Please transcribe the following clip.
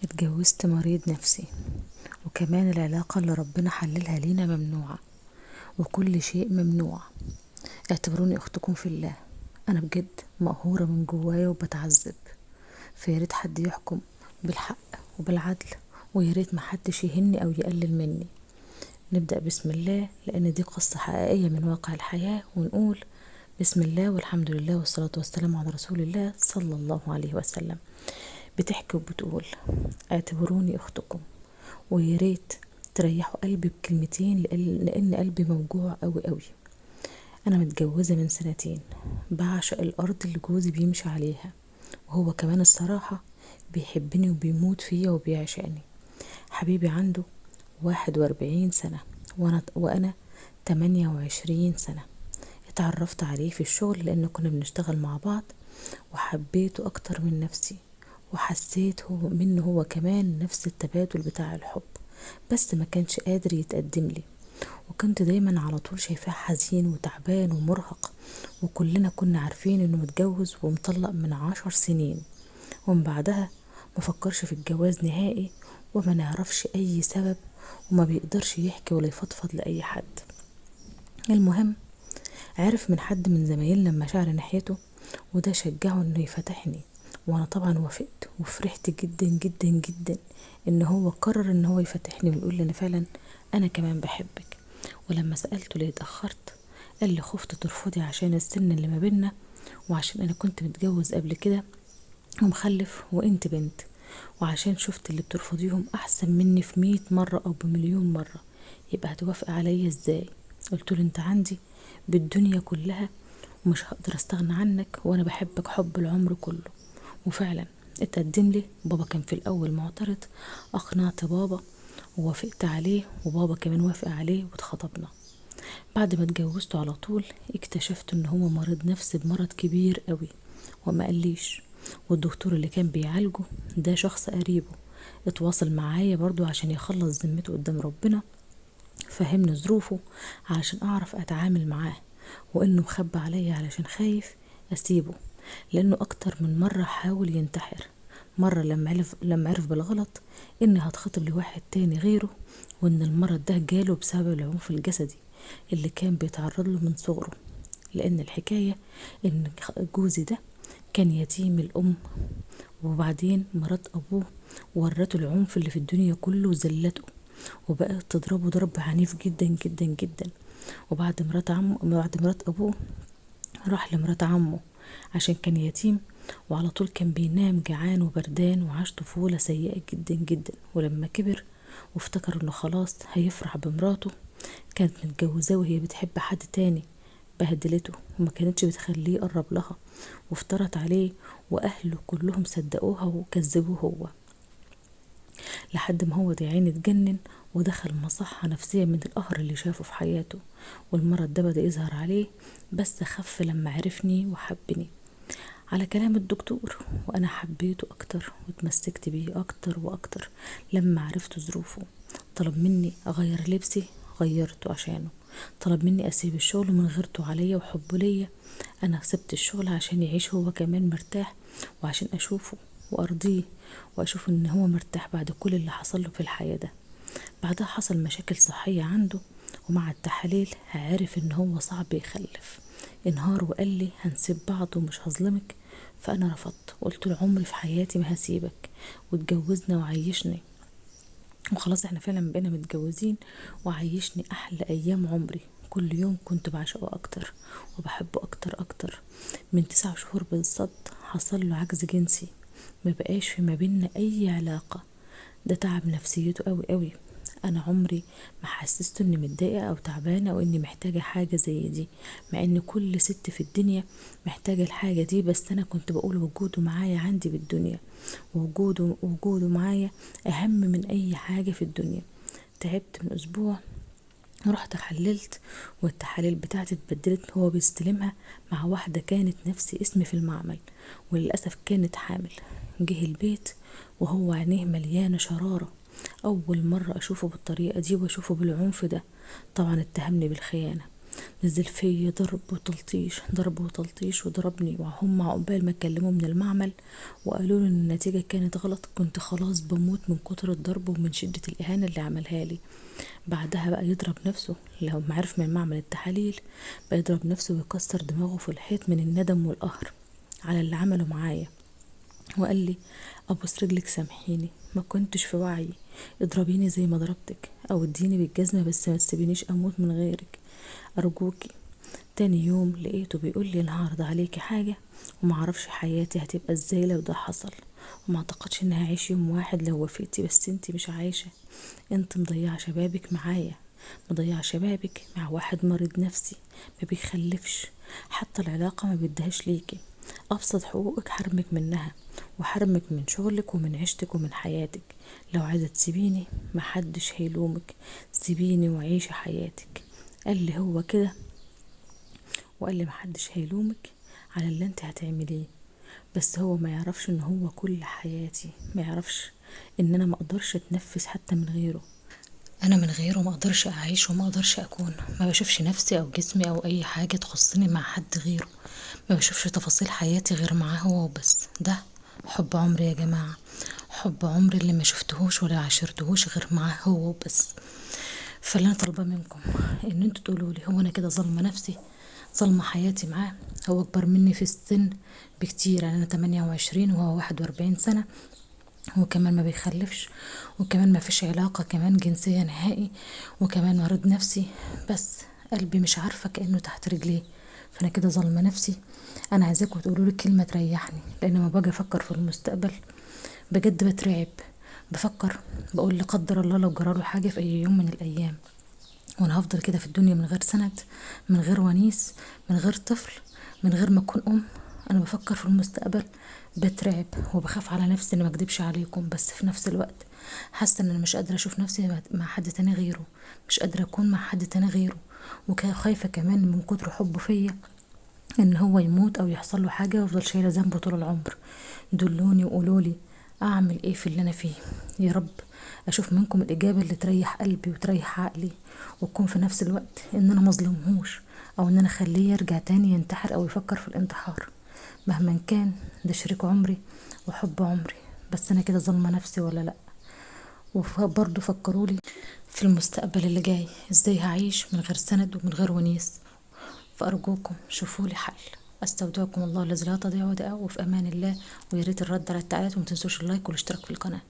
اتجوزت مريض نفسي، وكمان العلاقة اللي ربنا حللها لينا ممنوعة، وكل شيء ممنوع. اعتبروني اختكم في الله. انا بجد مقهورة من جوايا وبتعذب، فياريت حد يحكم بالحق وبالعدل، وياريت محدش يهني او يقلل مني. نبدأ بسم الله، لان دي قصة حقيقية من واقع الحياة، ونقول بسم الله والحمد لله والصلاة والسلام على رسول الله صلى الله عليه وسلم. بتحكي وبتقول: اعتبروني اختكم، وياريت تريحوا قلبي بكلمتين، لان قلبي موجوع قوي قوي. انا متجوزة من 2 سنين، بعشق الارض اللي جوزي بيمشي عليها، وهو كمان الصراحة بيحبني وبيموت فيا وبيعشقني. حبيبي عنده 41 سنة، وانا 28 سنة. اتعرفت عليه في الشغل لان كنا بنشتغل مع بعض، وحبيته اكتر من نفسي، وحسيت هو منه هو كمان نفس التبادل بتاع الحب، بس ما كانش قادر يتقدم لي، وكنت دايما على طول شايفاه حزين وتعبان ومرهق. وكلنا كنا عارفين انه متجوز ومطلق من 10 سنين، ومن بعدها مفكرش في الجواز نهائي، وما نعرفش اي سبب، وما بيقدرش يحكي ولا يفضفض لأي حد. المهم، عرف من حد من زمايلنا مشاعر ناحيته، وده شجعه انه يفتحني، وانا طبعا وافقت وفرحت جدا جدا جدا ان هو قرر ان هو يفتحني ويقول لي: انا فعلا انا كمان بحبك. ولما سألته ليه اتأخرت، قال لي: خفت ترفضي عشان السن اللي ما بينا، وعشان انا كنت متجوز قبل كده ومخلف وانت بنت، وعشان شفت اللي بترفضيهم احسن مني في 100 مرة او بمليون مرة، يبقى هتوافق عليا ازاي؟ قلت له: انت عندي بالدنيا كلها، ومش هقدر استغنى عنك، وانا بحبك حب العمر كله. وفعلا اتقدم لي. بابا كان في الاول معترض، اقنعت بابا ووافقت عليه، وبابا كمان وافق عليه واتخطبنا. بعد ما اتجوزته على طول اكتشفت ان هو مريض نفسي بمرض كبير قوي، وما قاليش. والدكتور اللي كان بيعالجه ده شخص قريبه، اتواصل معايا برضو عشان يخلص ذمته قدام ربنا، فهمني ظروفه علشان اعرف اتعامل معاه، وانه مخبى عليا علشان خايف اسيبه، لانه اكتر من مرة حاول ينتحر. مرة لما عرف بالغلط اني هتخطب لواحد تاني غيره، وان المرض ده جاله بسبب العنف الجسدي اللي كان بيتعرض له من صغره. لان الحكاية ان جوزي ده كان يتيم الام، وبعدين مرات ابوه ورته العنف اللي في الدنيا كله وذلته، وبقت تضربه ضرب عنيف جدا جدا جدا. بعد مرات ابوه راح لمرات عمه عشان كان يتيم، وعلى طول كان بينام جعان وبردان، وعاش طفولة سيئة جدا جدا. ولما كبر وافتكر انه خلاص هيفرح بمراته، كانت متجوزاه وهي بتحب حد تاني، بهدلته وما كانتش بتخليه يقرب لها، وافترت عليه، واهله كلهم صدقوها وكذبوه هو، لحد ما هو يا عيني اتجنن ودخل مصحة نفسية من القهر اللي شافه في حياته. والمرض ده بدأ يظهر عليه، بس خف لما عرفني وحبني على كلام الدكتور، وانا حبيته اكتر واتمسكت بيه اكتر واكتر. لما عرفت ظروفه طلب مني اغير لبسي، غيرته عشانه. طلب مني اسيب الشغل من غيرته عليا وحبه ليا، انا سبت الشغل عشان يعيش هو كمان مرتاح، وعشان اشوفه وارضيه، واشوف ان هو مرتاح بعد كل اللي حصل له في الحياة ده. بعدها حصل مشاكل صحية عنده، ومع التحاليل عرف ان هو صعب يخلف. انهار وقال لي: هنسيب بعض ومش هظلمك. فانا رفضت وقلت له: عمري في حياتي ما هسيبك. واتجوزنا وعيشني، وخلاص احنا فعلا بقينا متجوزين، وعيشني احلى ايام عمري. كل يوم كنت بعشقه اكتر وبحبه اكتر اكتر. من 9 شهور بالظبط حصل له عجز جنسي، ما بقاش في ما بيننا اي علاقة. ده تعب نفسيته قوي قوي. انا عمري ما حسست اني متضايقه او تعبانه او اني محتاجه حاجه زي دي، مع ان كل ست في الدنيا محتاجه الحاجه دي، بس انا كنت بقول وجوده معايا عندي بالدنيا، وجوده معايا اهم من اي حاجه في الدنيا. تعبت من اسبوع، رحت حللت، والتحاليل بتاعتي اتبدلت، هو بيستلمها مع واحدة كانت نفس اسمي في المعمل، وللأسف كانت حامل. جه البيت وهو عينيه مليانة شرارة، أول مرة أشوفه بالطريقة دي وأشوفه بالعنف ده. طبعا اتهمني بالخيانة، نزل فيا ضرب وتلطيش، ضرب وتلطيش، وضربني. وهم عقبال ما كلموا من المعمل وقالوا لي ان النتيجة كانت غلط، كنت خلاص بموت من كتر الضرب ومن شدة الإهانة اللي عملها لي. بعدها بقى يضرب نفسه، لو معرف من معمل التحاليل بقى يضرب نفسه ويكسر دماغه في الحيط من الندم والقهر على اللي عمله معايا. وقال لي: ابوس رجلك سامحيني، ما كنتش في وعي، اضربيني زي ما ضربتك او اديني بالجزمة، بس ما تسيبينيش اموت من غيرك ارجوكي. تاني يوم لقيته بيقول لي: انا هعرض عليكي حاجة ومعرفش حياتي هتبقى ازاي لو ده حصل، وما اعتقدش اني هعيش يوم واحد لو وفيتي، بس انتي مش عايشة، انت مضيعة شبابك معايا، مضيعة شبابك مع واحد مريض نفسي ما بيخلفش، حتى العلاقة ما بيدهاش ليكي، ابسط حقوقك حرمك منها، وحرمك من شغلك ومن عيشتك ومن حياتك. لو عايزة تسيبيني محدش هيلومك، سيبيني وعيشي حياتك. قال لي هو كده، وقال لي محدش هيلومك على اللي انت هتعمليه، بس هو ما يعرفش ان هو كل حياتي، ما يعرفش ان انا ما اقدرش اتنفس حتى من غيره، انا من غيره ما اقدرش اعيش وما اقدرش اكون، ما بشوفش نفسي او جسمي او اي حاجة تخصني مع حد غيره، ما بشوفش تفاصيل حياتي غير معاه هو وبس. ده حب عمري يا جماعة، حب عمري اللي ما شفتهوش ولا عاشرتهوش غير معاه هو وبس. فاللي انا طالباه منكم ان انتوا تقولوا لي: هو انا كده ظالمه نفسي، ظالمه حياتي معاه؟ هو اكبر مني في السن بكتير، يعني انا 28 وهو 41 سنه، هو كمان ما بيخلفش، وكمان ما فيش علاقه كمان جنسيه نهائي، وكمان مريض نفسي، بس قلبي مش عارفه كانه تحت رجليه. فانا كده ظالمه نفسي. انا عايزاكم تقولوا لي كلمه تريحني، لان ما باجي افكر في المستقبل بجد بترعب، بفكر بقول لا قدر الله لو جراله حاجه في اي يوم من الايام، وانا هفضل كده في الدنيا من غير سند، من غير ونيس، من غير طفل، من غير ما اكون ام. انا بفكر في المستقبل بترعب وبخاف على نفسي اني ما اكدبش عليكم، بس في نفس الوقت حاسه ان انا مش قادره اشوف نفسي مع حد تاني غيره، مش قادره اكون مع حد تاني غيره، وخايفه كمان من كتر حبه فيا ان هو يموت او يحصل له حاجه وافضل شايله ذنبه طول العمر. دلوني وقولولي اعمل ايه في اللي انا فيه. يا رب اشوف منكم الاجابه اللي تريح قلبي وتريح عقلي، وتكون في نفس الوقت ان انا مظلمهوش، او ان انا اخليه يرجع تاني ينتحر او يفكر في الانتحار. مهما كان ده شريك عمري وحب عمري، بس انا كده ظالمه نفسي ولا لا؟ وبرضه فكرولي في المستقبل اللي جاي ازاي هعيش من غير سند ومن غير ونيس. فأرجوكم شوفوا لي حل. استودعكم الله الذي لا تضيع ودائعه، وفي امان الله. ويا ريت الرد على التعليقات، ومتنسوش اللايك والاشتراك في القناه.